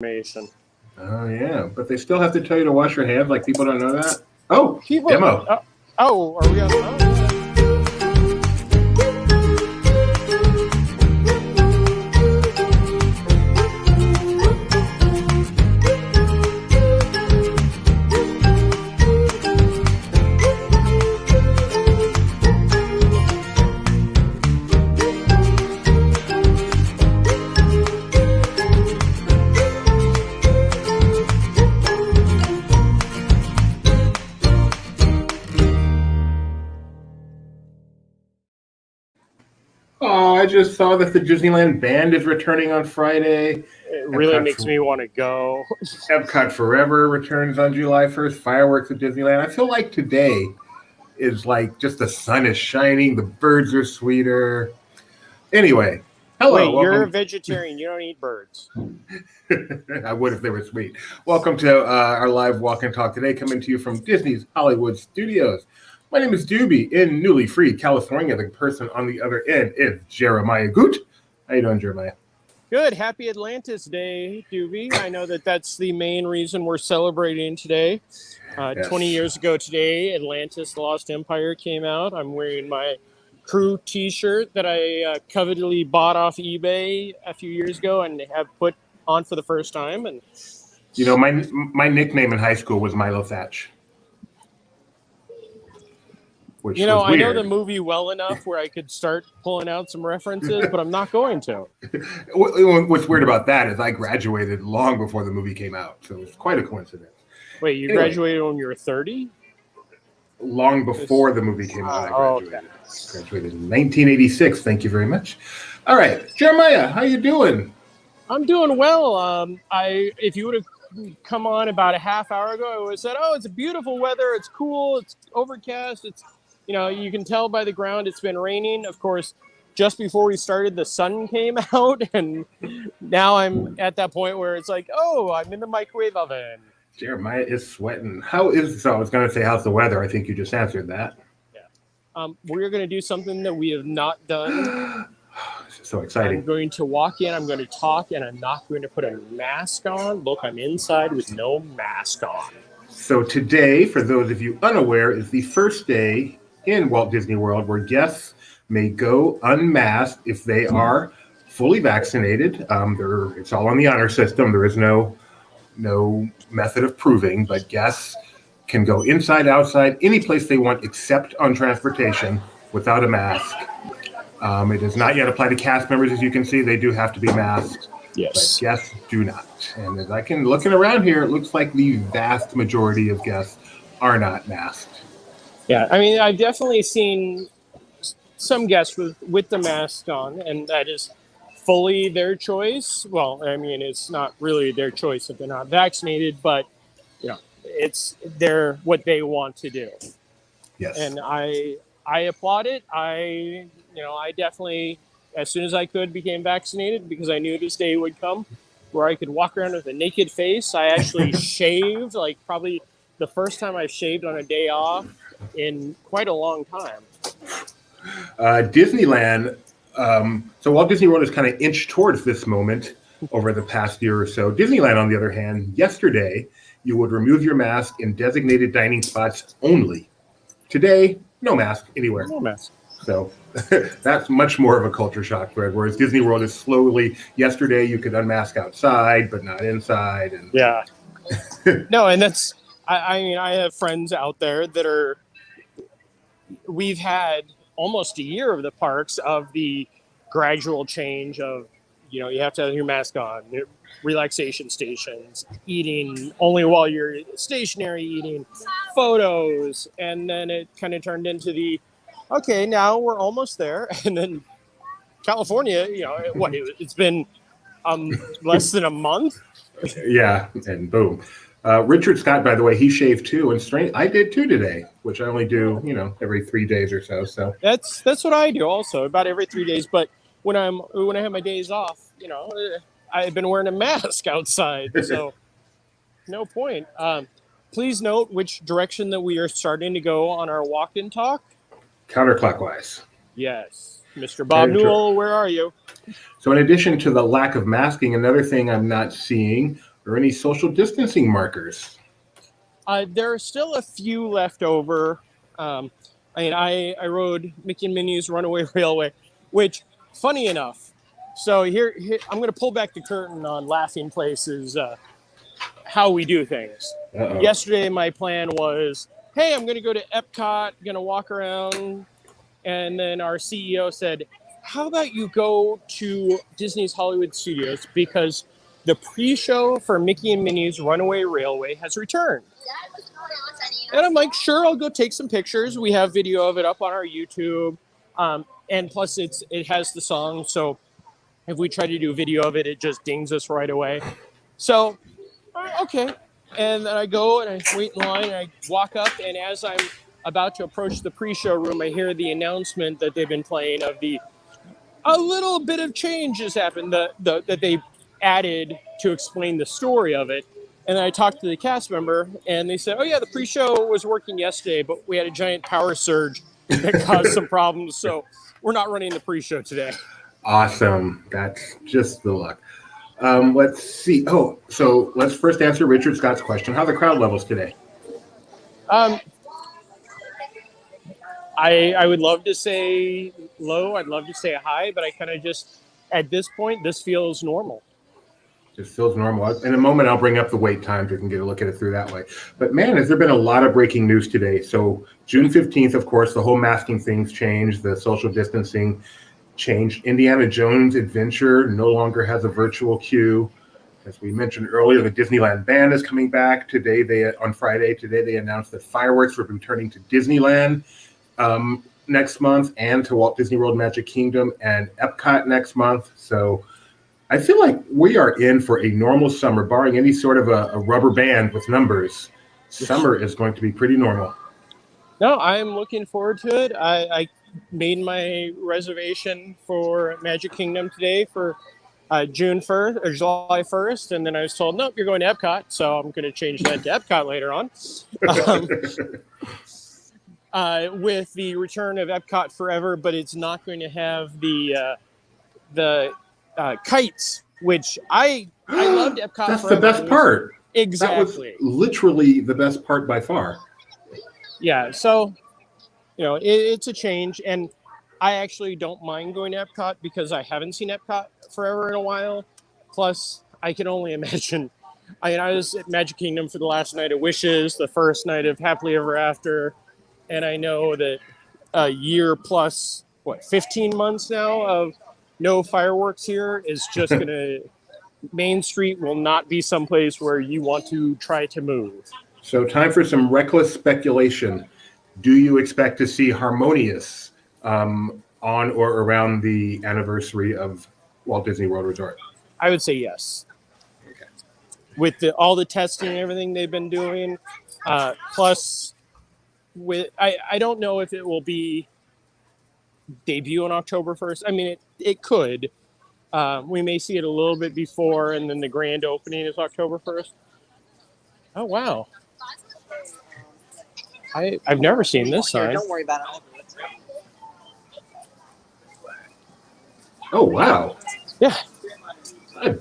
information. Oh, yeah. But they still have to tell you to wash your hands like people don't know that? Oh, demo. Are we on? Oh, I just saw that the Disneyland band is returning on Friday. It really makes me want to go. Epcot Forever returns on July 1st. Fireworks at Disneyland. I feel like today is like just the sun is shining. The birds are sweeter. Anyway, hello. Wait, you're a vegetarian. You don't eat birds. I would if they were sweet. Welcome to our live walk and talk today, coming to you from Disney's Hollywood Studios. My name is Doobie in newly freed California. The person on the other end is Jeremiah Goot. How you doing, Jeremiah? Good. Happy Atlantis Day, Doobie. I know that's the main reason we're celebrating today. Yes. 20 years ago today, Atlantis, The Lost Empire came out. I'm wearing my crew T-shirt that I covetedly bought off eBay a few years ago and have put on for the first time. And you know, my nickname in high school was Milo Thatch. You know, I know the movie well enough where I could start pulling out some references, but I'm not going to. What's weird about that is I graduated long before the movie came out, so it's quite a coincidence. Wait, you graduated when you were 30? Long before the movie came out, I graduated. Okay. Graduated in 1986. Thank you very much. All right, Jeremiah, how you doing? I'm doing well. If you would have come on about a half hour ago, I would have said, "Oh, it's beautiful weather. It's cool. It's overcast. It's." You know, you can tell by the ground it's been raining. Of course, just before we started, the sun came out, and now I'm at that point where it's like, oh, I'm in the microwave oven. Jeremiah is sweating. I was going to say, how's the weather? I think you just answered that. Yeah. We're going to do something that we have not done. This is so exciting. I'm going to walk in, I'm going to talk, and I'm not going to put a mask on. Look, I'm inside with no mask on. So today, for those of you unaware, is the first day in Walt Disney World where guests may go unmasked if they are fully vaccinated. It's all on the honor system. There is no method of proving, but guests can go inside, outside, any place they want except on transportation without a mask. It does not yet apply to cast members, as you can see. They do have to be masked. Yes. But guests do not. And as I can looking around here, it looks like the vast majority of guests are not masked. Yeah, I mean, I've definitely seen some guests with the mask on, and that is fully their choice. Well, I mean, it's not really their choice if they're not vaccinated, but you know, it's what they want to do. Yes. And I applaud it. I definitely, as soon as I could, became vaccinated because I knew this day would come where I could walk around with a naked face. I actually shaved, like probably the first time I've shaved on a day off in quite a long time. Disneyland, so Walt Disney World has kind of inched towards this moment over the past year or so. Disneyland, on the other hand, yesterday, you would remove your mask in designated dining spots only. Today, no mask anywhere. No mask. So that's much more of a culture shock, whereas Disney World is slowly, yesterday you could unmask outside, but not inside. And yeah. No, and that's, I mean, I have friends out there that we've had almost a year of the parks of the gradual change of, you know, you have to have your mask on, relaxation stations, eating only while you're stationary, eating, photos. And then it kind of turned into okay, now we're almost there. And then California, you know, it's been less than a month. Yeah, and boom. Richard Scott, by the way, he shaved too, and I did too today, which I only do, you know, every 3 days or so. So that's what I do also, about every 3 days. But when I have my days off, you know, I've been wearing a mask outside, so no point. Please note which direction that we are starting to go on our walk and talk. Counterclockwise. Yes, Mr. Bob Newell, where are you? So in addition to the lack of masking, another thing I'm not seeing or any social distancing markers? There are still a few left over. I rode Mickey and Minnie's Runaway Railway, which, funny enough, so here I'm going to pull back the curtain on Laughing Places, how we do things. Uh-oh. Yesterday, my plan was, hey, I'm going to go to Epcot, going to walk around, and then our CEO said, how about you go to Disney's Hollywood Studios because the pre-show for Mickey and Minnie's Runaway Railway has returned. And I'm like, sure, I'll go take some pictures. We have video of it up on our YouTube. And plus, it has the song. So if we try to do video of it, it just dings us right away. So, okay. And then I go and I wait in line and I walk up. And as I'm about to approach the pre-show room, I hear the announcement that they've been playing of a little bit of change has happened that they added to explain the story of it. And then I talked to the cast member, and they said, oh, yeah, the pre-show was working yesterday, but we had a giant power surge that caused some problems, so we're not running the pre-show today. Awesome. That's just the luck. Let's see. Oh, so let's first answer Richard Scott's question. How are the crowd levels today? I would love to say low. I'd love to say high, but I kind of just, at this point, this feels normal. Just feels normal. In a moment, I'll bring up the wait times. We can get a look at it through that way. But man, has there been a lot of breaking news today. So June 15th, of course, the whole masking things changed. The social distancing changed. Indiana Jones Adventure no longer has a virtual queue. As we mentioned earlier, the Disneyland band is coming back. On Friday, they announced that fireworks were returning to Disneyland next month and to Walt Disney World Magic Kingdom and Epcot next month. So I feel like we are in for a normal summer, barring any sort of a rubber band with numbers. Summer is going to be pretty normal. No, I'm looking forward to it. I made my reservation for Magic Kingdom today for June 1st or July 1st, and then I was told, nope, you're going to Epcot, so I'm going to change that to Epcot later on. With the return of Epcot Forever, but it's not going to have the kites, which I loved Epcot. That's Forever. the best part. Exactly. That was literally the best part by far. Yeah. So, it's a change, and I actually don't mind going to Epcot because I haven't seen Epcot Forever in a while. Plus, I can only imagine. I was at Magic Kingdom for the last night of Wishes, the first night of Happily Ever After, and I know that a year plus 15 months now of no fireworks here is just going to, Main Street will not be someplace where you want to try to move. So time for some reckless speculation. Do you expect to see Harmonious on or around the anniversary of Walt Disney World Resort? I would say yes. Okay. With all the testing and everything they've been doing, plus I don't know if it will be debut on October 1st. I mean, it could. We may see it a little bit before, and then the grand opening is October 1st. Oh, wow. I've never seen this sign. Don't worry about it. Oh, wow. Yeah. I've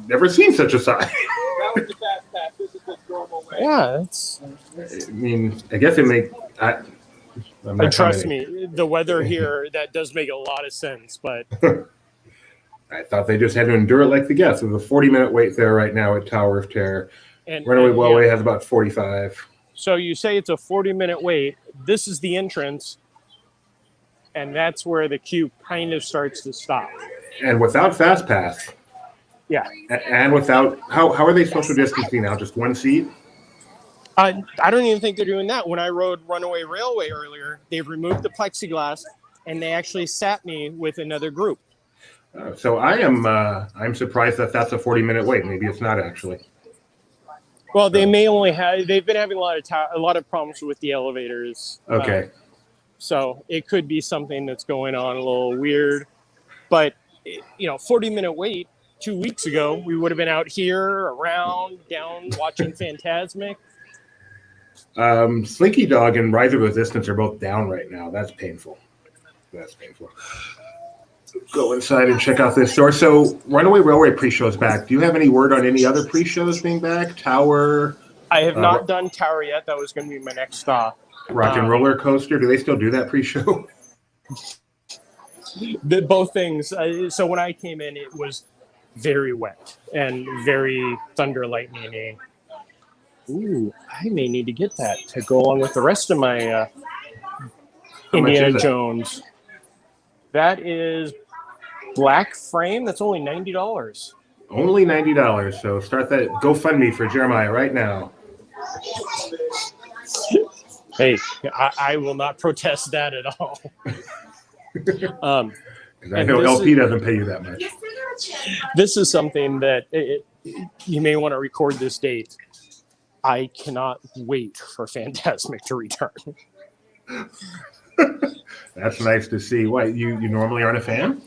never seen such a sign. Yeah, it's. I mean, I guess it makes. And trust me, the weather here, that does make a lot of sense, but. I thought they just had to endure it like the guests. There's a 40-minute wait there right now at Tower of Terror. And Runaway Railway has about 45. So you say it's a 40-minute wait. This is the entrance, and that's where the queue kind of starts to stop. And without Fast Pass. Yeah. And without, how are they social distancing now? Just one seat? I don't even think they're doing that. When I rode Runaway Railway earlier, they've removed the plexiglass, and they actually sat me with another group. So I'm surprised that that's a 40-minute wait. Maybe it's not actually. Well, they may only have. They've been having a lot of problems with the elevators. Okay. So it could be something that's going on a little weird, but 40-minute wait 2 weeks ago, we would have been out here, around, down, watching Fantasmic. Slinky Dog and Rise of Resistance are both down right now. That's painful. go inside and check out this store. So Runaway Railway pre-show is back. Do you have any word on any other pre-shows being back? Tower, I have not done Tower yet. That was going to be my next stop. Rock and Roller Coaster. Do they still do that pre-show? Both things. So when I came in, it was very wet and very thunder lightning. Ooh, I may need to get that to go along with the rest of my Indiana Jones. That is black frame. That's only $90. Only $90. So start that GoFundMe for Jeremiah right now. Hey, I will not protest that at all. I know LP doesn't pay you that much. This is something that you may want to record this date. I cannot wait for Fantasmic to return. That's nice to see. What, you normally aren't a fan?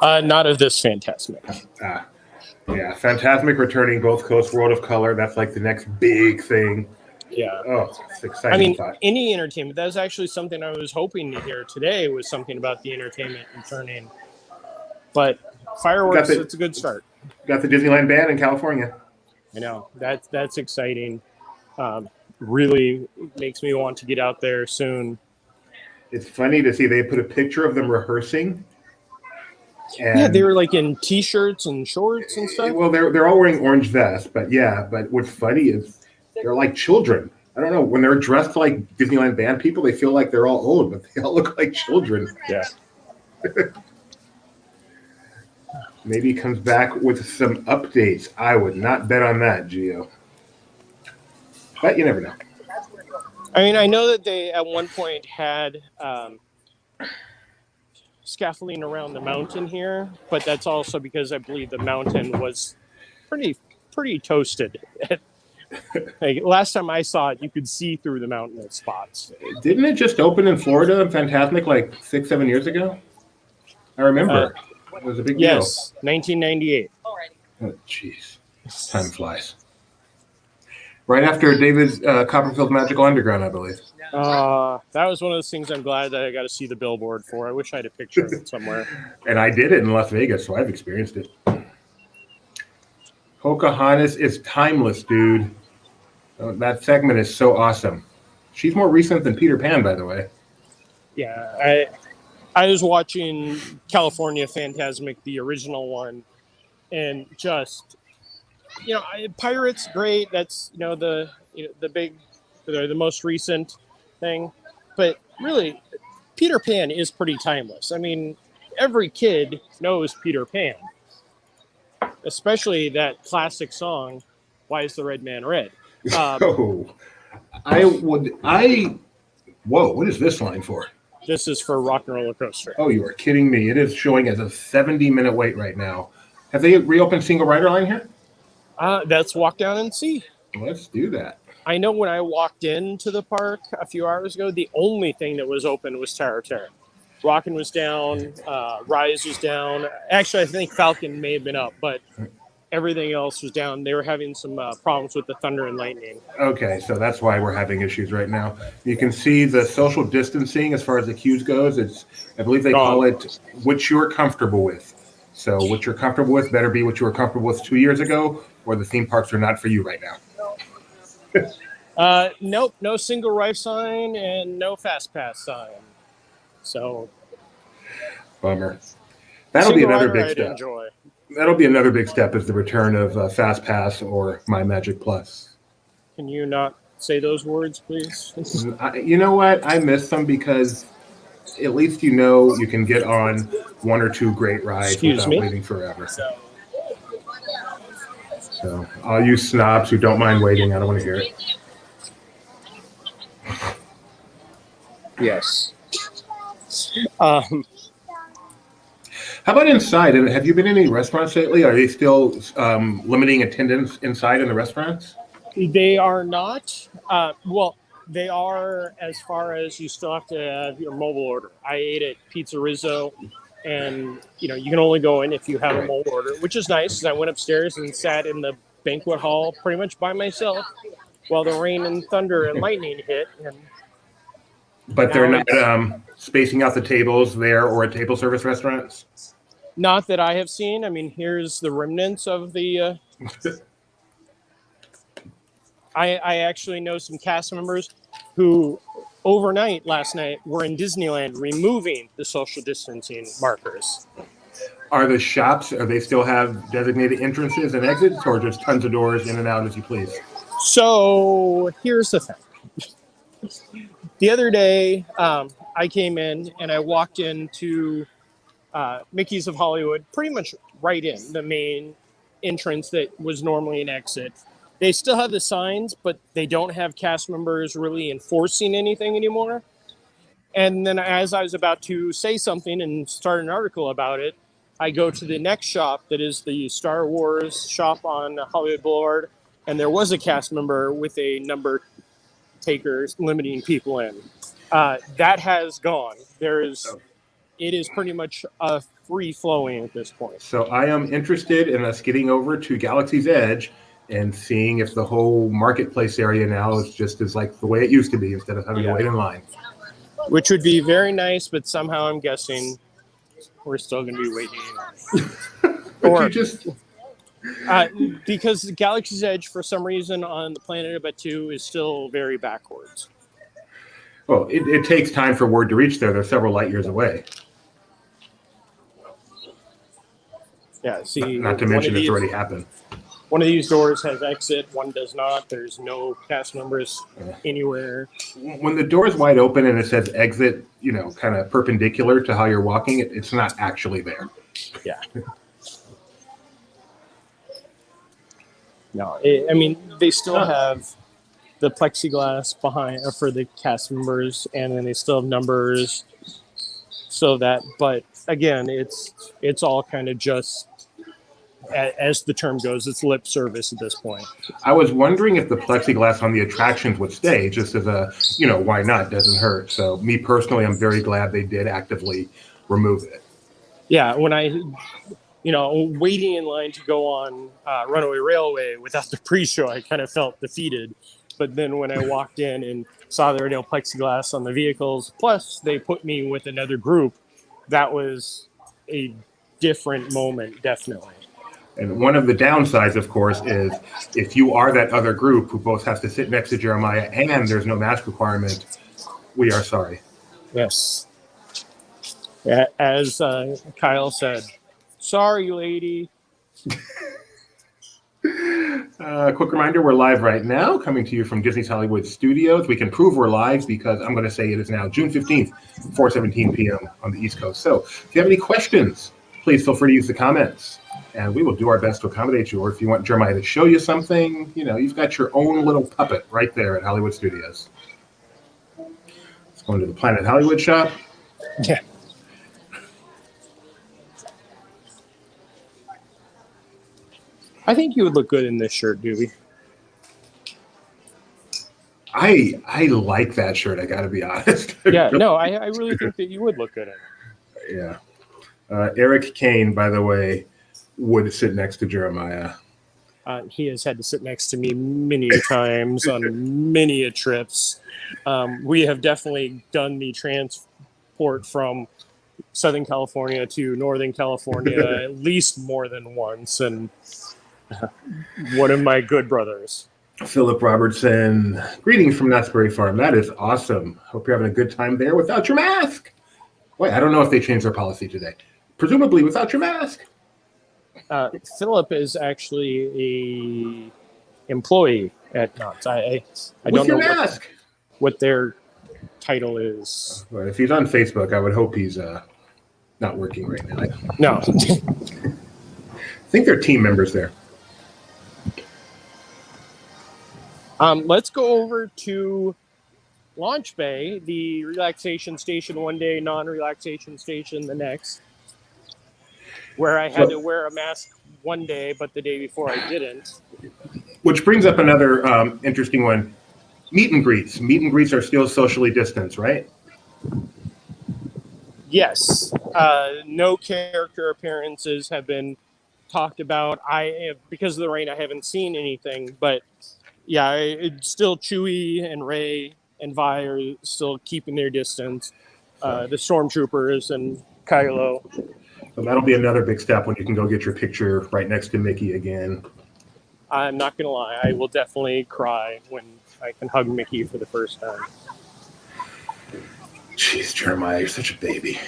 Not of this Fantasmic. Yeah, Fantasmic returning both coasts, World of Color. That's like the next big thing. Yeah. Oh, it's exciting. I mean, any entertainment. That was actually something I was hoping to hear today, was something about the entertainment returning. But fireworks, it's a good start. Got the Disneyland band in California. I know. That's exciting. Really makes me want to get out there soon. It's funny to see they put a picture of them rehearsing. And yeah, they were like in T-shirts and shorts and stuff. Well, they're all wearing orange vests, but what's funny is they're like children. I don't know, when they're dressed like Disneyland band people, they feel like they're all old, but they all look like children. Yeah. Maybe he comes back with some updates. I would not bet on that, Gio. But you never know. I mean, I know that they at one point had scaffolding around the mountain here, but that's also because I believe the mountain was pretty toasted. Like, last time I saw it, you could see through the mountain at spots. Didn't it just open in Florida in Fantasmic like 6-7 years ago? I remember. It was a big deal. Yes, 1998. Oh, jeez. Time flies. Right after David Copperfield's Magical Underground, I believe. That was one of those things I'm glad that I got to see the billboard for. I wish I had a picture of it somewhere. And I did it in Las Vegas, so I've experienced it. Pocahontas is timeless, dude. That segment is so awesome. She's more recent than Peter Pan, by the way. Yeah, I was watching California Fantasmic, the original one, and just, Pirates, great. That's the most recent thing, but really, Peter Pan is pretty timeless. I mean, every kid knows Peter Pan, especially that classic song, "Why Is the Red Man Red?" Whoa, what is this line for? This is for Rock and Roller Coaster. Oh, you are kidding me. It is showing as a 70-minute wait right now. Have they reopened single rider line here? That's walk down and see. Let's do that. I know when I walked into the park a few hours ago, the only thing that was open was Tower Terror. Rockin' was down, Rise was down. Actually, I think Falcon may have been up, but everything else was down. They were having some problems with the thunder and lightning. Okay, so that's why we're having issues right now. You can see the social distancing as far as the queues goes. I believe they call it what you're comfortable with. So what you're comfortable with better be what you were comfortable with 2 years ago, or the theme parks are not for you right now. Nope, no single ride sign and no fast pass sign. So, bummer. That'll be another big step. Enjoy. That'll be another big step, is the return of Fast Pass or My Magic Plus. Can you not say those words, please? You know what? I miss them because at least you can get on one or two great rides without waiting forever. So all you snobs who don't mind waiting, I don't want to hear it. Yes. How about inside? Have you been in any restaurants lately? Are they still limiting attendance inside in the restaurants? They are not. Well, they are, as far as you still have to have your mobile order. I ate at Pizza Rizzo, and you can only go in if you have a mobile order, which is nice. Because I went upstairs and sat in the banquet hall pretty much by myself while the rain and thunder and lightning hit. But they're not spacing out the tables there or at table service restaurants? Not that I have seen. I mean, here's the remnants of the. I actually know some cast members who overnight last night were in Disneyland removing the social distancing markers. Are the shops, are they still have designated entrances and exits, or just tons of doors in and out as you please? So here's the thing. The other day, I came in and I walked into Mickey's of Hollywood, pretty much right in the main entrance that was normally an exit. They still have the signs, but they don't have cast members really enforcing anything anymore. And then as I was about to say something and start an article about it, I go to the next shop that is the Star Wars shop on Hollywood Boulevard. And there was a cast member with a number taker limiting people in. That has gone. It is pretty much free flowing at this point. So I am interested in us getting over to Galaxy's Edge and seeing if the whole marketplace area now is just as like the way it used to be instead of having to wait in line. Which would be very nice, but somehow I'm guessing we're still going to be waiting in line. Because the Galaxy's Edge, for some reason, on the Planet of Batuu is still very backwards. Well, it takes time for word to reach there. They're several light years away. Yeah, see. Not to mention it's already happened. One of these doors has exit, one does not. There's no cast members anywhere. When the door's wide open and it says exit, kind of perpendicular to how you're walking, it's not actually there. Yeah. No, they still have the plexiglass behind for the cast members, and then they still have numbers. But again, it's all kind of just, as the term goes, it's lip service at this point. I was wondering if the plexiglass on the attractions would stay, just as a, why not? Doesn't hurt. So me personally, I'm very glad they did actively remove it. Yeah, when waiting in line to go on Runaway Railway without the pre-show, I kind of felt defeated. But then when I walked in and saw there were no plexiglass on the vehicles, plus they put me with another group, that was a different moment, definitely. And one of the downsides, of course, is if you are that other group who both has to sit next to Jeremiah and there's no mask requirement, we are sorry. Yes. As Kyle said, sorry, lady. Quick reminder, we're live right now, coming to you from Disney's Hollywood Studios. We can prove we're live because I'm going to say it is now June 15th, 4:17 p.m. on the East Coast. So if you have any questions, please feel free to use the comments, and we will do our best to accommodate you. Or if you want Jeremiah to show you something, you've got your own little puppet right there at Hollywood Studios. Let's go into the Planet Hollywood shop. Yeah. I think you would look good in this shirt, Doobie. I like that shirt, I gotta be honest. Yeah, no, I really think that you would look good in it. Yeah. Eric Kane, by the way, would sit next to Jeremiah. He has had to sit next to me many times on many trips. We have definitely done the transport from Southern California to Northern California at least more than once, and one of my good brothers. Philip Robertson, greetings from Knott's Farm. That is awesome. Hope you're having a good time there without your mask. Wait, I don't know if they changed their policy today. Presumably without your mask. Philip is actually a employee at Knott's. I with don't your know mask. What their title is. Well, if he's on Facebook, I would hope he's not working right now. No. I think they're team members there. Let's go over to Launch Bay, the relaxation station one day, non-relaxation station the next, where I had to wear a mask one day, but the day before I didn't. Which brings up another interesting one. Meet and greets. Meet and greets are still socially distanced, right? Yes. No character appearances have been talked about. Because of the rain, I haven't seen anything, but yeah, it's still Chewie and Rey and Vi are still keeping their distance. The stormtroopers and Kylo. So that'll be another big step when you can go get your picture right next to Mickey again. I'm not gonna lie, I will definitely cry when I can hug Mickey for the first time. Jeez, Jeremiah, you're such a baby.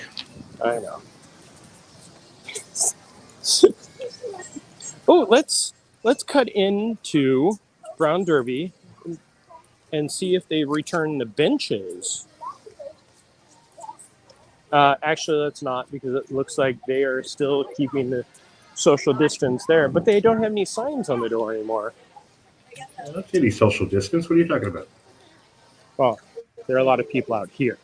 I know. Oh, let's cut into Brown Derby and see if they return the benches. Actually, let's not, because it looks like they are still keeping the social distance there, but they don't have any signs on the door anymore. I don't see any social distance. What are you talking about? Well, there are a lot of people out here.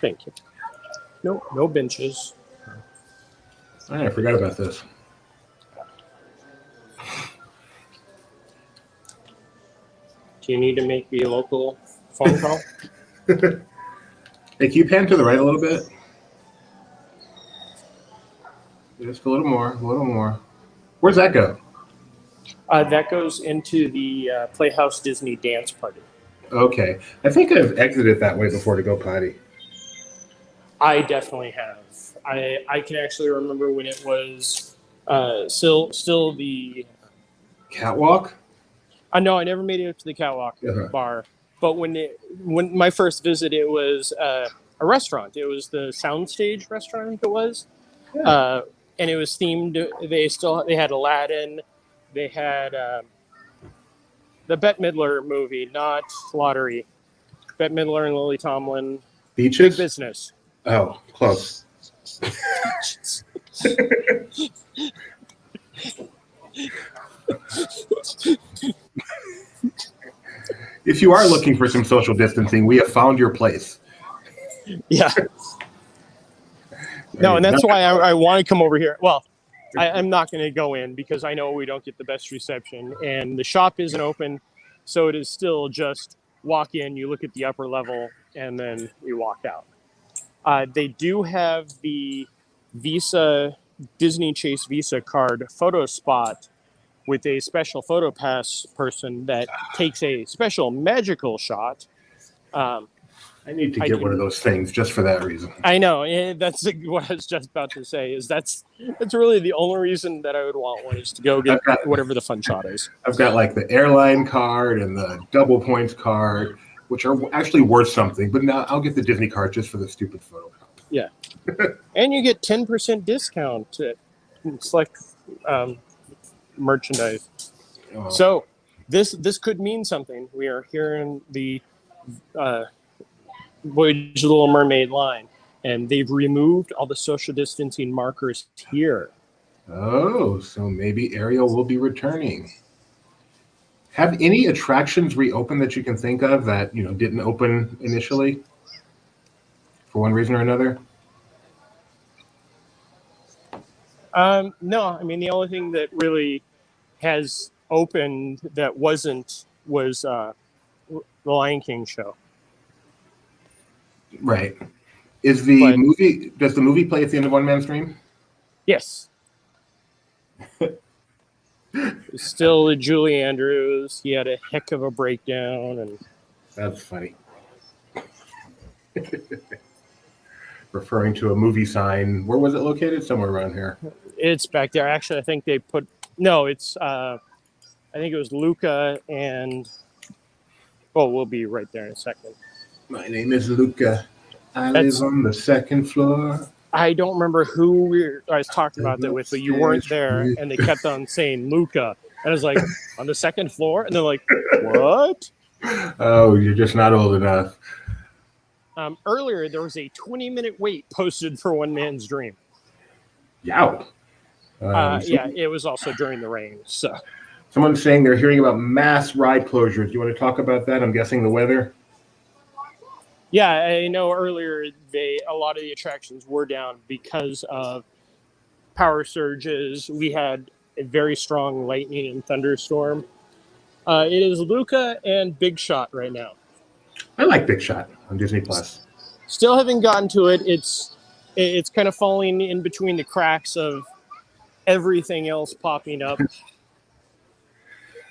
Thank you. No benches. I forgot about this. Do you need to make a local phone call? Hey, can you pan to the right a little bit? Just a little more, a little more. Where's that go? That goes into the Playhouse Disney dance party. Okay. I think I've exited that way before to go potty. I definitely have. I can actually remember when it was still the Catwalk? no, I never made it up to the catwalk bar. But when my first visit, it was a restaurant. It was the Soundstage restaurant, I think it was, and it was themed. They had Aladdin, they had the Bette Midler movie, not Lottery. Bette Midler and Lily Tomlin. Beaches? Big Business. Oh, close. If you are looking for some social distancing, we have found your place. Yeah. No, and that's why I want to come over here. Well, I'm not going to go in because I know we don't get the best reception, and the shop isn't open, so it is still just walk in, you look at the upper level, and then you walk out. They do have the Visa Disney Chase Visa card photo spot with a special photo pass person that takes a special magical shot. I need to get one of those things just for that reason. I know. That's what I was just about to say. Is that's really the only reason that I would want one, is to go get whatever the fun shot is. I've got like the airline card and the double points card, which are actually worth something. But now I'll get the Disney card just for the stupid photo. Yeah, and you get 10% discount at select merchandise. Oh. So this could mean something. We are here in the Voyage of the Little Mermaid line, and they've removed all the social distancing markers here. Oh, so maybe Ariel will be returning. Have any attractions reopened that you can think of that didn't open initially for one reason or another? No, I mean the only thing that really has opened that was the Lion King show. Right. Does the movie play at the end of One Man's Dream? Yes. Still Julie Andrews. He had a heck of a breakdown, and that's funny. Referring to a movie sign. Where was it located? Somewhere around here. It's back there. Actually, I think it's I think it was Luca and we'll be right there in a second. My name is Luca. I live on the second floor. I don't remember who I was talking about that with, but you weren't there, and they kept on saying Luca. And I was like, on the second floor? And they're like, what? Oh, you're just not old enough. Earlier, there was a 20-minute wait posted for One Man's Dream. Yow. Yeah, it was also during the rain. So, someone's saying they're hearing about mass ride closures. Do you want to talk about that? I'm guessing the weather. Yeah, I know earlier a lot of the attractions were down because of power surges. We had a very strong lightning and thunderstorm. It is Luca and Big Shot right now. I like Big Shot on Disney Plus. Still haven't gotten to it. It's kind of falling in between the cracks of everything else popping up.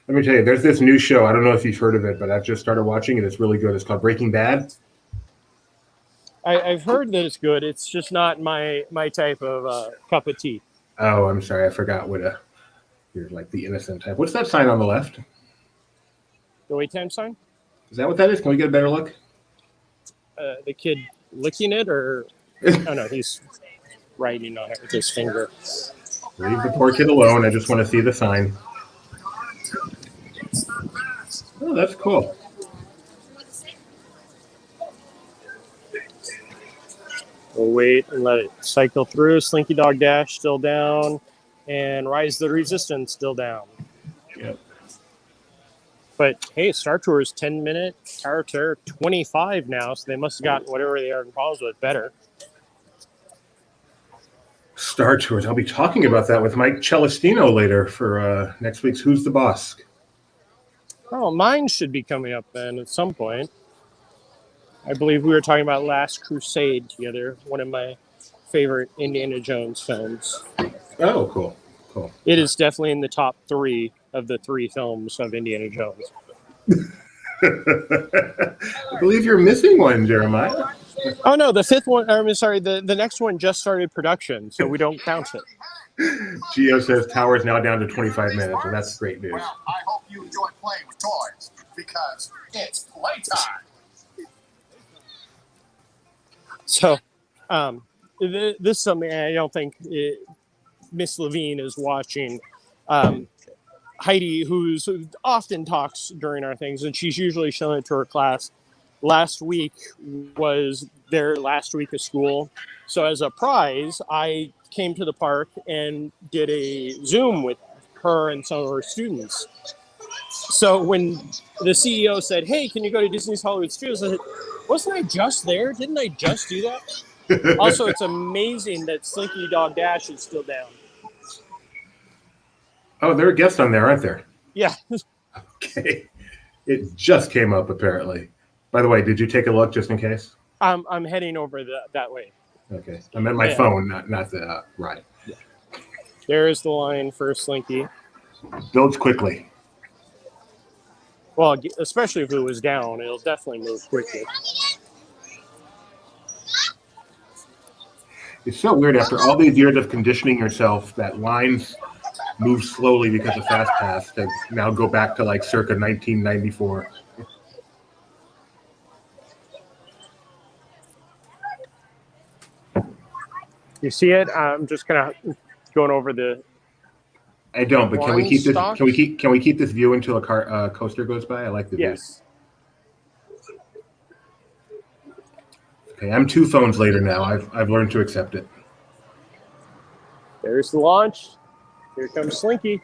Let me tell you, there's this new show. I don't know if you've heard of it, but I've just started watching it. It's really good. It's called Breaking Bad. I've heard that it's good. It's just not my type of cup of tea. Oh, I'm sorry. I forgot what you're like the innocent type. What's that sign on the left? The wait time sign? Is that what that is? Can we get a better look? The kid licking it, or oh no, he's writing on it with his finger. Leave the poor kid alone. I just want to see the sign. Oh, that's cool. We'll wait and let it cycle through. Slinky Dog Dash still down, and Rise of the Resistance still down. Yep. But hey, Star Tours 10-minute, Tower Terror 25 now, so they must have gotten whatever they are in problems with better. Star Tours. I'll be talking about that with Mike Celestino later for next week's Who's the Boss? Oh, mine should be coming up then at some point. I believe we were talking about Last Crusade together, one of my favorite Indiana Jones films. Oh, cool. Cool. It is definitely in the top 3 of the 3 films of Indiana Jones. I believe you're missing one, Jeremiah. Oh, no, the 5th one, I'm sorry, the next one just started production, so we don't count it. Gio says Tower's now down to 25 minutes, and that's great news. Well, I hope you enjoy playing with toys, because it's playtime. So, this is something I don't think Miss Levine is watching. Heidi, who often talks during our things, and she's usually showing it to her class. Last week was their last week of school. So as a prize, I came to the park and did a Zoom with her and some of her students. So when the CEO said, "Hey, can you go to Disney's Hollywood Studios?" I said, "Wasn't I just there? Didn't I just do that?" Also, it's amazing that Slinky Dog Dash is still down. Oh, there are guests on there, aren't there? Yeah. Okay. It just came up, apparently. By the way, did you take a look just in case? I'm heading over that way. Okay. I'm at my phone, not the ride. Yeah. There's the line for Slinky. Builds quickly. Well, especially if it was down, it'll definitely move quickly. It's so weird after all these years of conditioning yourself that lines move slowly because of Fast Pass to now go back to like circa 1994. You see it? I'm just kind of going over the. I don't, but can we keep this? Stocks? Can we keep this view until a coaster goes by? I like the view. Yes. Okay, I'm 2 phones later now. I've learned to accept it. There's the launch. Here comes Slinky.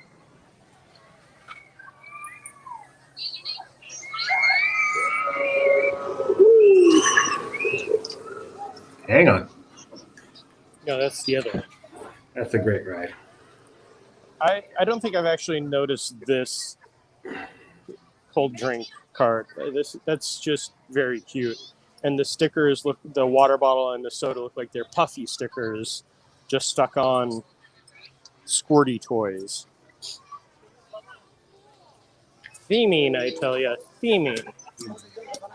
Hang on. No, that's the other one. That's a great ride. I don't think I've actually noticed this cold drink cart. That's just very cute. And the stickers look, the water bottle and the soda look like they're puffy stickers just stuck on squirty toys. Theming, I tell you, theming.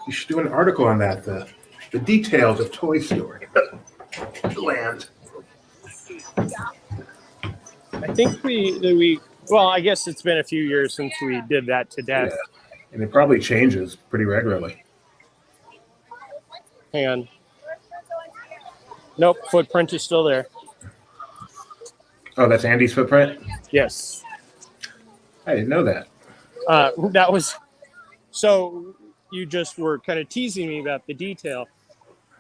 You should do an article on that. The details of Toy Story land. I think we well, I guess it's been a few years since we did that to death. Yeah. And it probably changes pretty regularly. Hang on. Nope, footprint is still there. Oh, that's Andy's footprint? Yes. I didn't know that. That was so you just were kind of teasing me about the detail.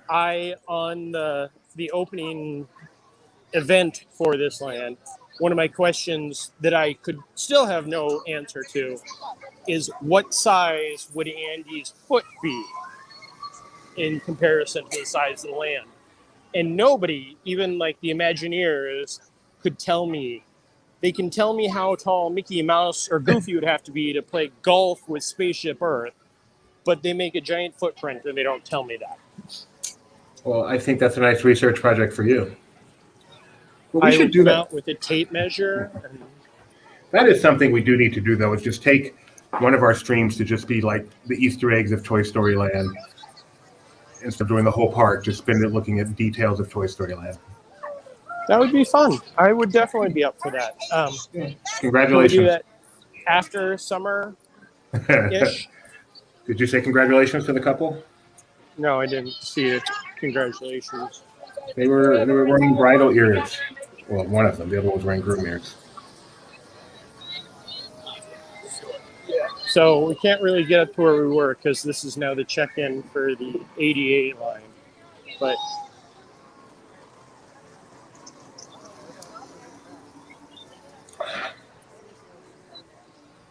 On the opening event for this land, one of my questions that I could still have no answer to is what size would Andy's foot be in comparison to the size of the land? And nobody, even like the Imagineers, could tell me. They can tell me how tall Mickey Mouse or Goofy would have to be to play golf with Spaceship Earth, but they make a giant footprint and they don't tell me that. Well, I think that's a nice research project for you. Well, we should do that with a tape measure. That is something we do need to do, though, is just take one of our streams to just be like the Easter eggs of Toy Story Land. Instead of doing the whole park, just spend it looking at details of Toy Story Land. That would be fun. I would definitely be up for that. Can we do Congratulations. that after summer-ish? Did you say congratulations to the couple? No, I didn't see it. Congratulations. They were wearing bridal ears. Well, one of them. The other one was wearing groom ears. So we can't really get up to where we were because this is now the check-in for the 88 line. But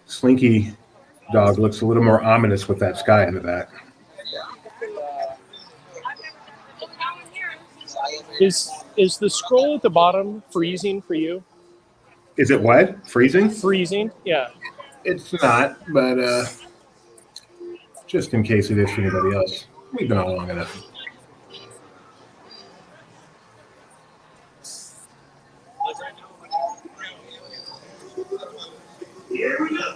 Slinky Dog looks a little more ominous with that sky in the back. is the scroll at the bottom freezing for you? Is it what? Freezing? Freezing? Yeah. It's not, but just in case it is for anybody else. We've been on long enough. Here we go.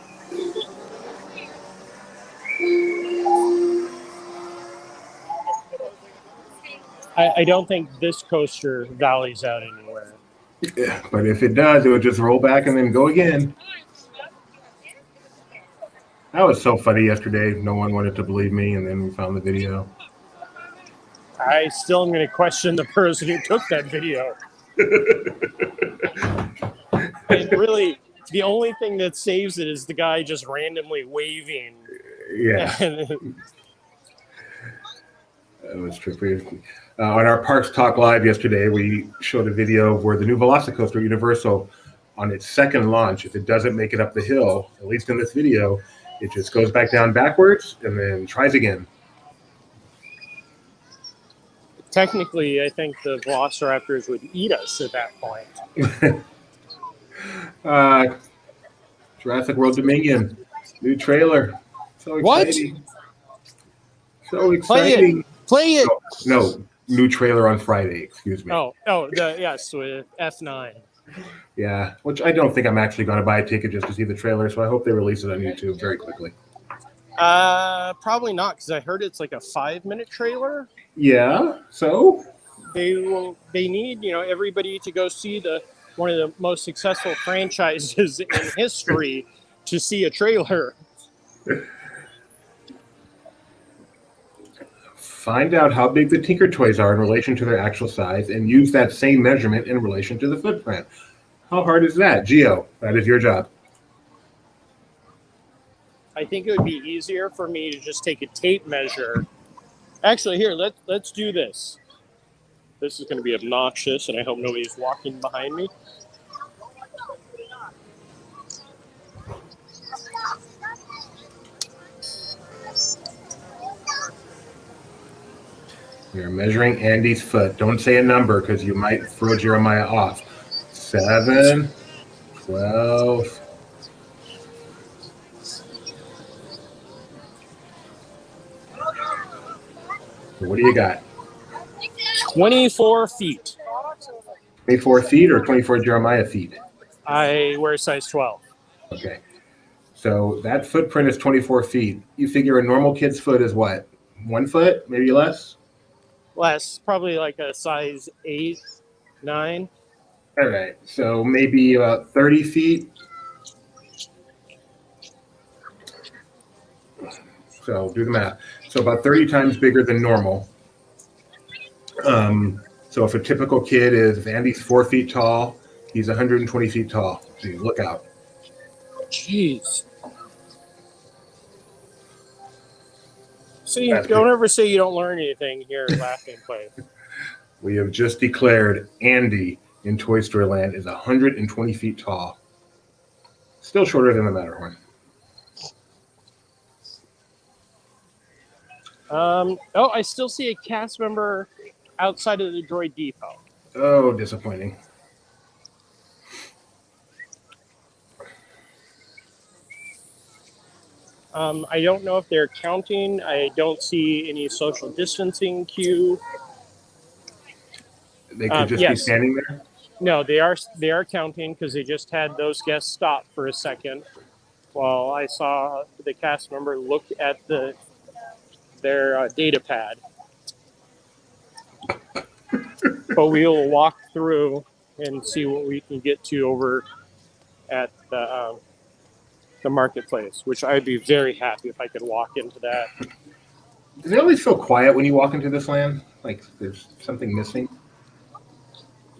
I don't think this coaster valleys out anywhere. Yeah, but if it does, it would just roll back and then go again. That was so funny yesterday. No one wanted to believe me, and then we found the video. I still am going to question the person who took that video. It really, the only thing that saves it is the guy just randomly waving. Yeah. That was trippy. On our Parks Talk Live yesterday, we showed a video where the new Velocicoaster Universal, on its second launch, if it doesn't make it up the hill, at least in this video, it just goes back down backwards and then tries again. Technically, I think the Velociraptors would eat us at that point. Jurassic World Dominion, new trailer. So exciting. What? So exciting. Play it. No, new trailer on Friday, excuse me. Yes, with F9. Yeah, which I don't think I'm actually going to buy a ticket just to see the trailer, so I hope they release it on YouTube very quickly. Probably not, because I heard it's like a 5-minute trailer. Yeah, so? They need, everybody to go see one of the most successful franchises in history to see a trailer. Find out how big the Tinker Toys are in relation to their actual size and use that same measurement in relation to the footprint. How hard is that? Gio, that is your job. I think it would be easier for me to just take a tape measure. Actually, here, let's do this. This is going to be obnoxious, and I hope nobody's walking behind me. You're measuring Andy's foot. Don't say a number because you might throw Jeremiah off. 7, 12. What do you got? 24 feet. 24 feet or 24 Jeremiah feet? I wear size 12. Okay. So that footprint is 24 feet. You figure a normal kid's foot is what? 1 foot, maybe less? Less, probably like a size 8, 9. All right. So maybe about 30 feet. So do the math. So about 30 times bigger than normal. So if a typical kid if Andy's 4 feet tall, he's 120 feet tall. So look out. Jeez. See, don't ever say you don't learn anything here at Laughing Play. We have just declared Andy in Toy Story Land is 120 feet tall. Still shorter than the Matterhorn. I still see a cast member outside of the Droid Depot. Oh, disappointing. I don't know if they're counting. I don't see any social distancing cue. They could just be standing there? No, they are counting because they just had those guests stop for a second while I saw the cast member look at their data pad. But we'll walk through and see what we can get to over at the marketplace, which I'd be very happy if I could walk into that. Is it always so quiet when you walk into this land? Like there's something missing?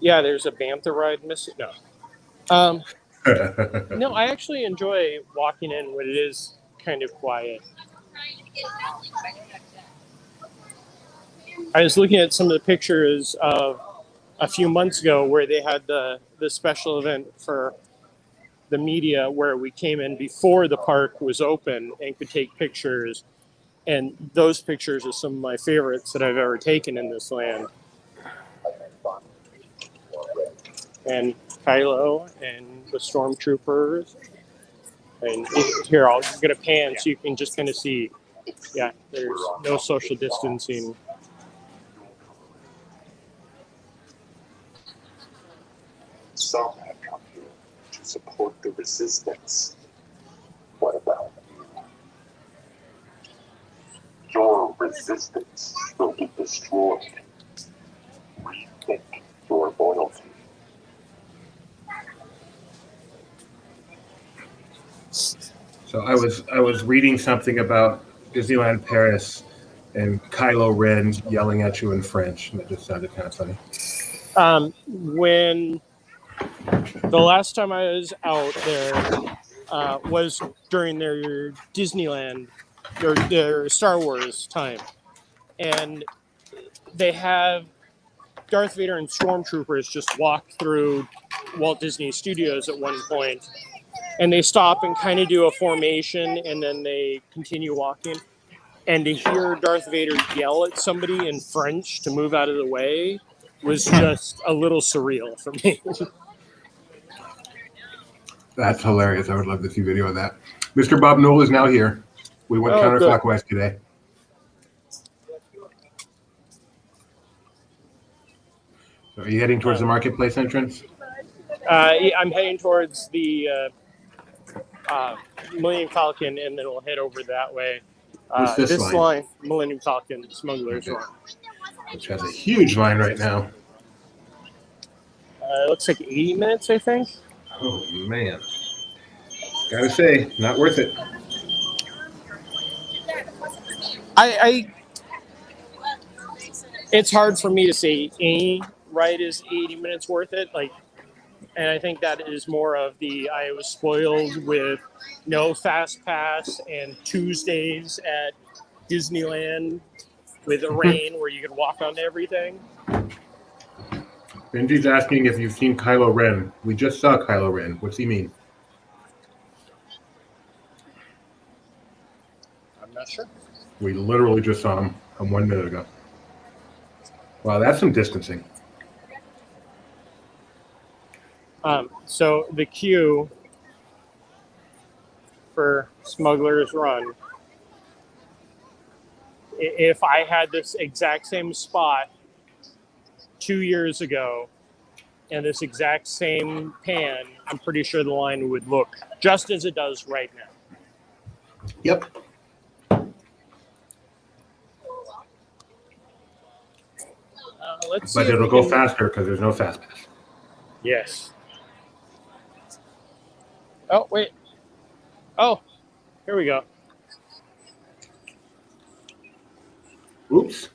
Yeah, there's a bantha ride missing. No. No, I actually enjoy walking in when it is kind of quiet. I was looking at some of the pictures of a few months ago where they had the special event for the media where we came in before the park was open and could take pictures. And those pictures are some of my favorites that I've ever taken in this land. And Kylo and the stormtroopers. And here, I'll get a pan so you can just kind of see. Yeah, there's no social distancing. Some have come here to support the resistance. What about you? Your resistance will be destroyed. Rethink your loyalty. So I was reading something about Disneyland Paris and Kylo Ren yelling at you in French, and it just sounded kind of funny. When the last time I was out there was during their Disneyland, their Star Wars time, and they have Darth Vader and stormtroopers just walk through Walt Disney Studios at one point, and they stop and kind of do a formation, and then they continue walking. And to hear Darth Vader yell at somebody in French to move out of the way was just a little surreal for me. That's hilarious. I would love to see video of that. Mr. Bob Knoll is now here. We went counterclockwise today. So are you heading towards the marketplace entrance? I'm heading towards the Millennium Falcon, and then we'll head over that way. This line, Millennium Falcon, Smuggler's Run. Which has a huge line right now. It looks like 80 minutes, I think. Oh, man. Gotta say, not worth it. It's hard for me to say any ride is 80 minutes worth it. And I think that is more of I was spoiled with no fast pass and Tuesdays at Disneyland with the rain where you could walk on everything. Benji's asking if you've seen Kylo Ren. We just saw Kylo Ren. What's he mean? I'm not sure. We literally just saw him 1 minute ago. Wow, that's some distancing. So the queue for Smuggler's Run, if I had this exact same spot 2 years ago and this exact same pan, I'm pretty sure the line would look just as it does right now. Yep. Let's see But it'll go faster because there's no fast pass. Yes. Oh, wait. Oh, here we go. Oops.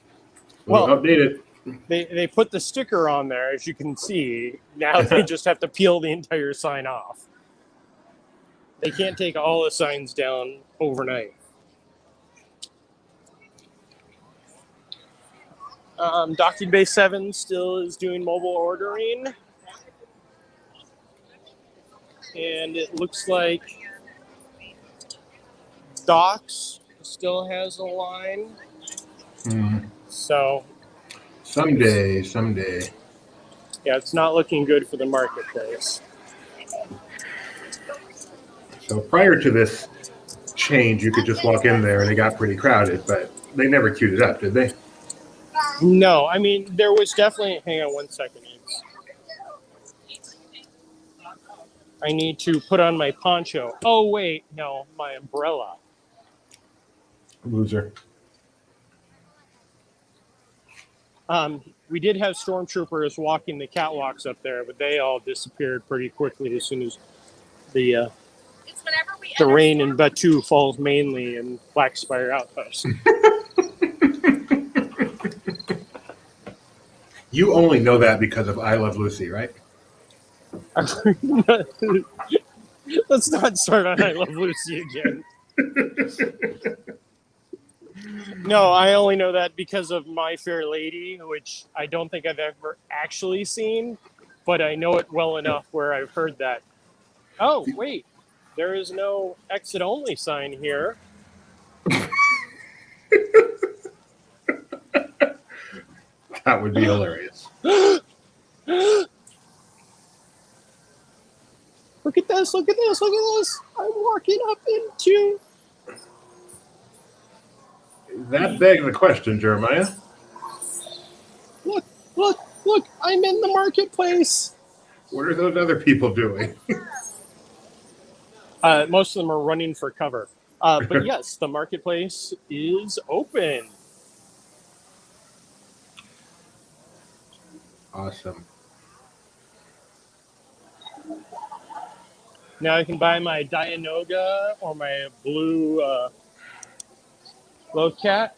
Well, updated. They put the sticker on there, as you can see. Now they just have to peel the entire sign off. They can't take all the signs down overnight. Docking Bay 7 still is doing mobile ordering. And it looks like Docks still has a line. So someday. Yeah, it's not looking good for the marketplace. So prior to this change, you could just walk in there and it got pretty crowded, but they never queued it up, did they? No, I mean, there was definitely, hang on one second. I need to put on my poncho. Oh, wait, no, my umbrella. Loser. We did have stormtroopers walking the catwalks up there, but they all disappeared pretty quickly as soon as the rain in Batu falls mainly in Black Spire Outpost. You only know that because of I Love Lucy, right? Let's not start on I Love Lucy again. No, I only know that because of My Fair Lady, which I don't think I've ever actually seen, but I know it well enough where I've heard that. Oh, wait, there is no exit only sign here. That would be hilarious. Look at this, look at this, look at this. I'm walking up into... That begs the question, Jeremiah. Look, look, look, I'm in the marketplace. What are those other people doing? Most of them are running for cover. But yes, the marketplace is open. Awesome. Now I can buy my Dianoga or my blue Low Cat,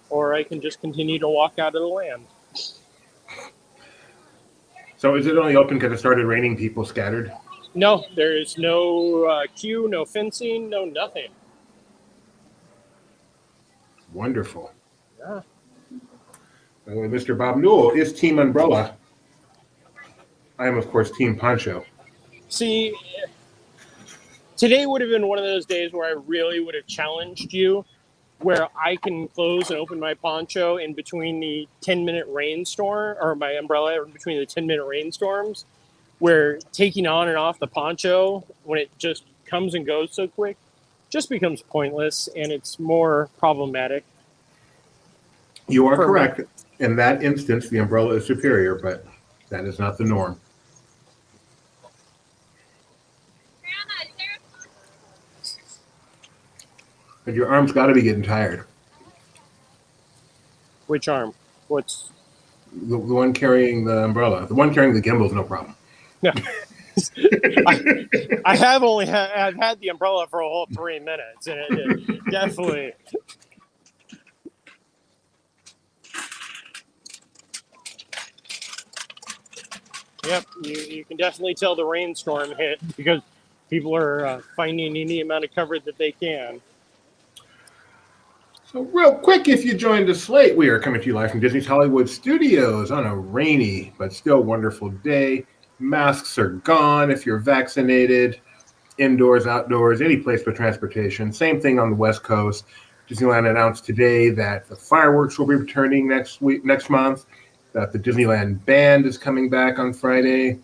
or I can just continue to walk out of the land. So is it only open because it started raining, people scattered? No, there is no queue, no fencing, no nothing. Wonderful. Yeah. By the way, Mr. Bob Newell is Team Umbrella. I am, of course, Team Poncho. See, today would have been one of those days where I really would have challenged you, where I can close and open my poncho in between the 10-minute rainstorm, or my umbrella in between the 10-minute rainstorms, where taking on and off the poncho when it just comes and goes so quick just becomes pointless and it's more problematic. You are correct. In that instance, the umbrella is superior, but that is not the norm. And your arm's got to be getting tired. Which arm? What's The one carrying the umbrella. The one carrying the gimbal is no problem. no. I have only I've had the umbrella for a whole 3 minutes, and it definitely. Yep, you can definitely tell the rainstorm hit because people are finding any amount of cover that they can. So real quick, if you joined us late, we are coming to you live from Disney's Hollywood Studios on a rainy but still wonderful day. Masks are gone if you're vaccinated, indoors, outdoors, any place but transportation. Same thing on the West Coast. Disneyland announced today that the fireworks will be returning next month, that the Disneyland Band is coming back on Friday.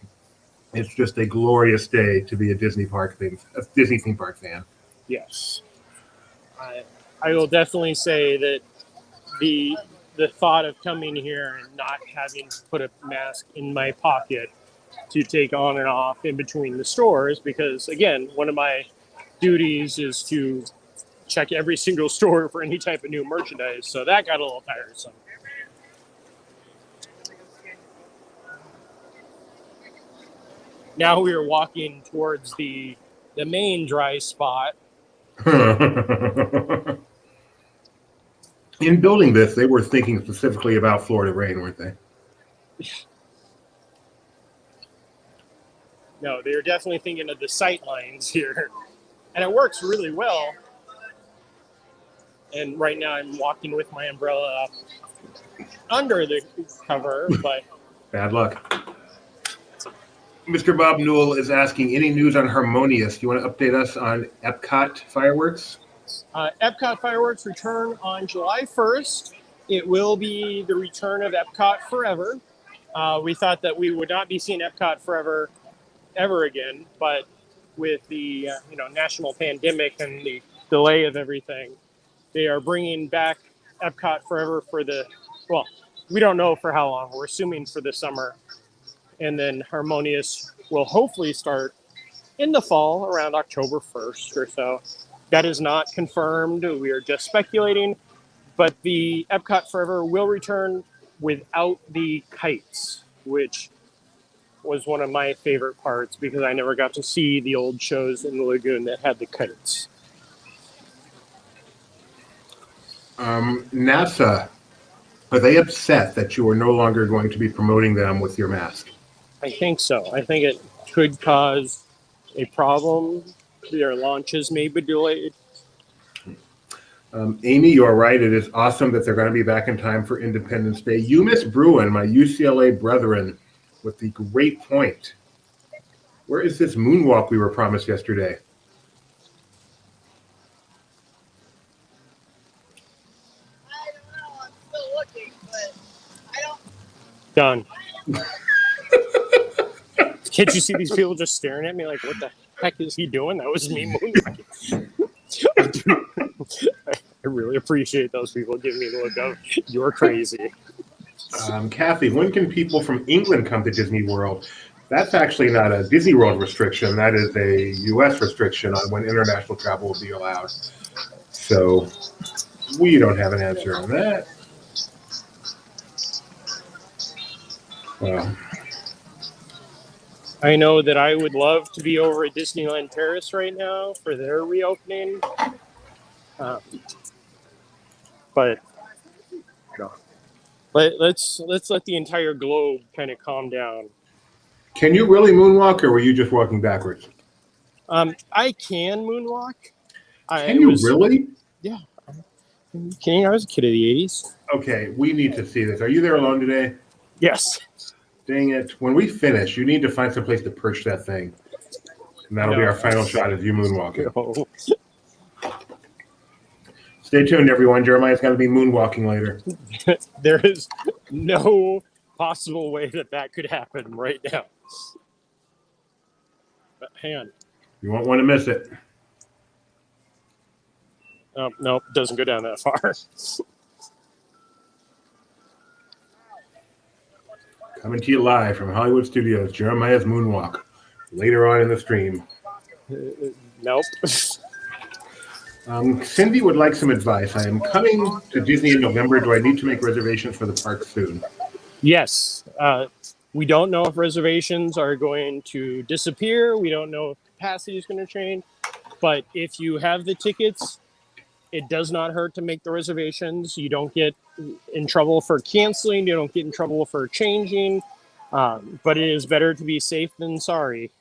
It's just a glorious day to be a Disney theme park fan. Yes. I will definitely say that the thought of coming here and not having to put a mask in my pocket to take on and off in between the stores, because again, one of my duties is to check every single store for any type of new merchandise. So that got a little tiresome. Now we are walking towards the main dry spot. In building this, they were thinking specifically about Florida rain, weren't they? No, they're definitely thinking of the sight lines here. And it works really well. And right now I'm walking with my umbrella under the cover, but... Bad luck. Mr. Bob Newell is asking, any news on Harmonious? Do you want to update us on Epcot fireworks? Epcot fireworks return on July 1st. It will be the return of Epcot forever. We thought that we would not be seeing Epcot forever ever again, but with the national pandemic and the delay of everything, they are bringing back Epcot forever for we don't know for how long. We're assuming for the summer. And then Harmonious will hopefully start in the fall around October 1st or so. That is not confirmed. We are just speculating. But the Epcot Forever will return without the kites, which was one of my favorite parts because I never got to see the old shows in the lagoon that had the kites. NASA, are they upset that you are no longer going to be promoting them with your mask? I think so. I think it could cause a problem. Their launches may be delayed. Amy, you are right. It is awesome that they're going to be back in time for Independence Day. You miss Bruin, my UCLA brethren, with the great point. Where is this moonwalk we were promised yesterday? I don't know. I'm still looking, but I don't. Done. Can't you see these people just staring at me like, what the heck is he doing? That was me moonwalking. I really appreciate those people giving me the look of, you're crazy. Kathy, when can people from England come to Disney World? That's actually not a Disney World restriction. That is a U.S. restriction on when international travel will be allowed. So we don't have an answer on that. Well, I know that I would love to be over at Disneyland Paris right now for their reopening. But let's let the entire globe kind of calm down. can you really moonwalk, or were you just walking backwards? I can moonwalk. Can you really? Yeah. Kidding? I was a kid of the 80s. Okay, we need to see this. Are you there alone today? Yes. Dang it. When we finish, you need to find some place to perch that thing. And that'll be our final shot as you moonwalk it. No. Stay tuned, everyone. Jeremiah's going to be moonwalking later. There is no possible way that could happen right now. But hang on. You won't want to miss it. Oh, no, it doesn't go down that far. Coming to you live from Hollywood Studios, Jeremiah's Moonwalk. Later on in the stream. Nope. Cindy would like some advice. I am coming to Disney in November. Do I need to make reservations for the park soon? Yes. We don't know if reservations are going to disappear. We don't know if capacity is going to change. But if you have the tickets, it does not hurt to make the reservations. You don't get in trouble for canceling. You don't get in trouble for changing. But it is better to be safe than sorry.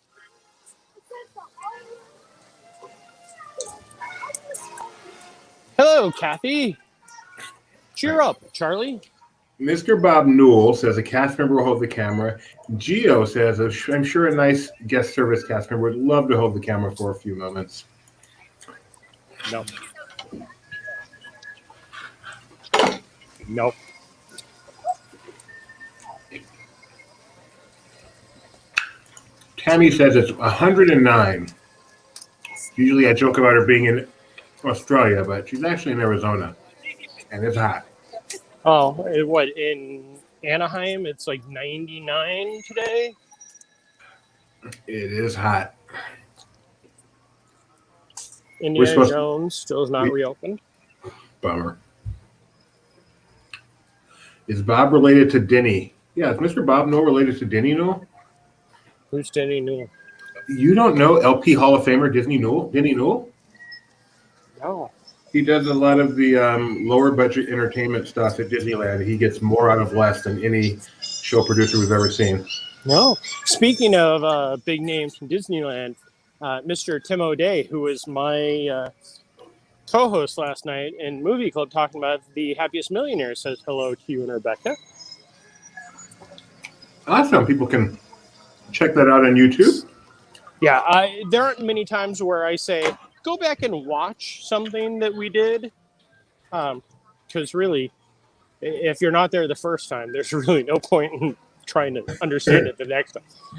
Hello, Kathy. Cheer up, Charlie. Mr. Bob Newell says a cast member will hold the camera. Gio says, I'm sure a nice guest service cast member would love to hold the camera for a few moments. No. Nope. Tammy says it's 109. Usually I joke about her being in Australia, but she's actually in Arizona, and it's hot. Oh, what, in Anaheim? It's like 99 today? It is hot. Indiana Jones still is not reopened. Bummer. Is Bob related to Denny? Yeah, is Mr. Bob Newell related to Denny Newell? Who's Denny Newell? You don't know LP Hall of Famer Denny Newell? No. He does a lot of the lower budget entertainment stuff at Disneyland. He gets more out of less than any show producer we've ever seen. No. Speaking of big names from Disneyland, Mr. Tim O'Day, who was my co-host last night in Movie Club talking about The Happiest Millionaire, says hello to you and Rebecca. Awesome. People can check that out on YouTube. Yeah, there aren't many times where I say, go back and watch something that we did. Because really, if you're not there the first time, there's really no point in trying to understand it the next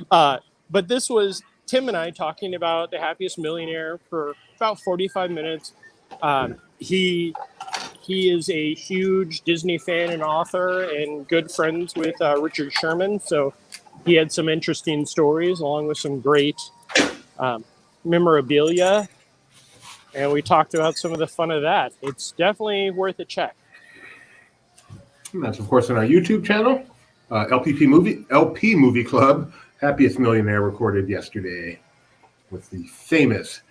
time. But this was Tim and I talking about The Happiest Millionaire for about 45 minutes. He is a huge Disney fan and author and good friends with Richard Sherman. So he had some interesting stories along with some great memorabilia. And we talked about some of the fun of that. It's definitely worth a check. And that's, of course, on our YouTube channel, LP Movie Club. Happiest Millionaire recorded yesterday with the famous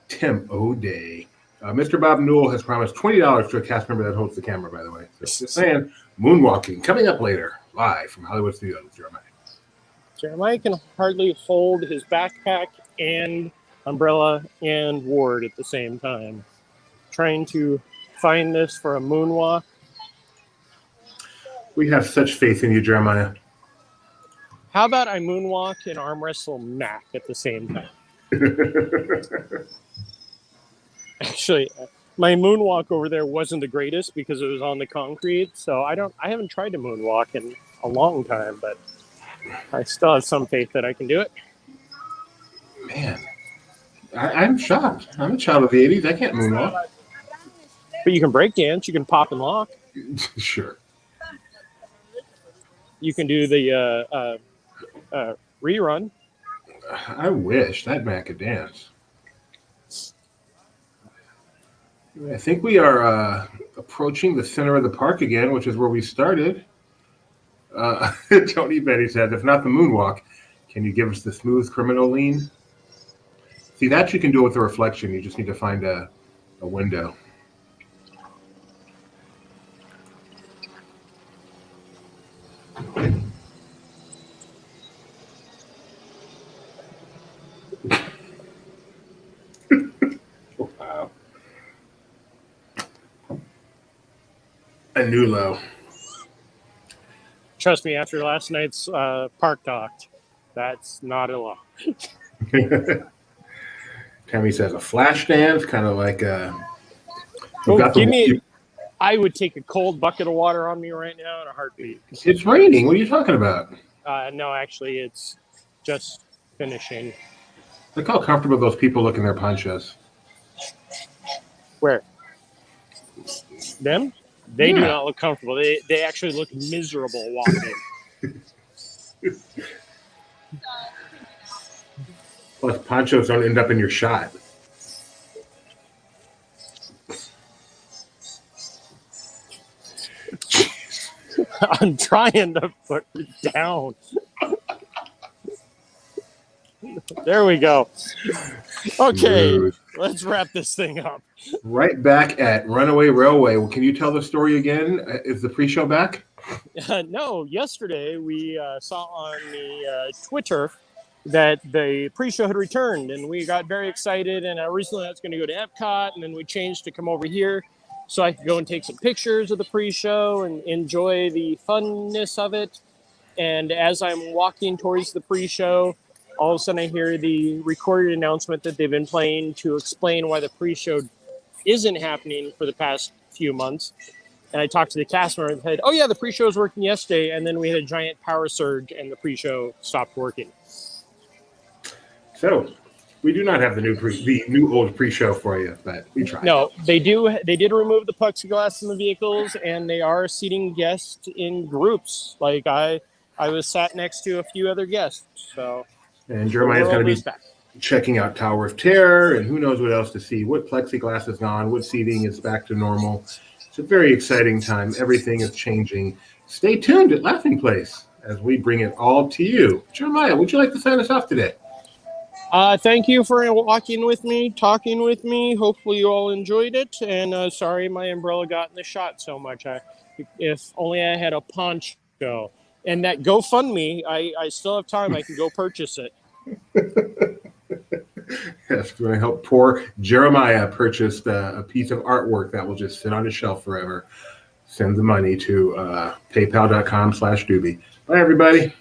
Tim O'Day. Mr. Bob Newell has promised $20 to a cast member that holds the camera, by the way. So just saying, moonwalking coming up later, live from Hollywood Studios with Jeremiah. Jeremiah can hardly hold his backpack and umbrella and ward at the same time. Trying to find this for a moonwalk. We have such faith in you, Jeremiah. How about I moonwalk and arm wrestle Mac at the same time? Actually, my moonwalk over there wasn't the greatest because it was on the concrete. So I haven't tried to moonwalk in a long time, but I still have some faith that I can do it. Man, I'm shocked. I'm a child of the 80s. I can't moonwalk. But you can break dance. You can pop and lock. Sure. You can do the rerun. I wish that man could dance. I think we are approaching the center of the park again, which is where we started. Tony Betty said, if not the moonwalk, can you give us the smooth criminal lean? See, that you can do with the reflection. You just need to find a window. Wow. A new low. Trust me, after last night's park talk, that's not a lot. Tammy says a flash dance, kind of like I would take a cold bucket of water on me right now in a heartbeat. It's raining. What are you talking about? No, actually, it's just finishing. Look how comfortable those people look in their ponchos. Where? Them? They do Yeah. not look comfortable. They actually look miserable walking. Plus, ponchos don't end up in your shot. I'm trying to put it down. There we go. Okay, Rude. let's wrap this thing up. Right back at Runaway Railway. Well, can you tell the story again? Is the pre-show back? No, yesterday we saw on the Twitter that the pre-show had returned, and we got very excited. And originally I was going to go to Epcot, and then we changed to come over here so I could go and take some pictures of the pre-show and enjoy the funness of it. And as I'm walking towards the pre-show, all of a sudden I hear the recorded announcement that they've been playing to explain why the pre-show isn't happening for the past few months. And I talked to the cast member and said, oh yeah, the pre-show was working yesterday. And then we had a giant power surge and the pre-show stopped working. So we do not have the new old pre-show for you, but we tried. No, they did remove the plexiglass in the vehicles, and they are seating guests in groups. Like I was sat next to a few other guests. So And Jeremiah's going to be checking out Tower of Terror and who knows what else to see. What plexiglass is gone, what seating is back to normal. It's a very exciting time. Everything is changing. Stay tuned at Laughing Place as we bring it all to you. Jeremiah, would you like to sign us off today? Thank you for walking with me, talking with me. Hopefully you all enjoyed it. And sorry my umbrella got in the shot so much. If only I had a poncho. And that GoFundMe, I still have time. I can go purchase it. Yes, we're going to help poor Jeremiah purchase a piece of artwork that will just sit on his shelf forever. Send the money to paypal.com/doobie. Bye, everybody.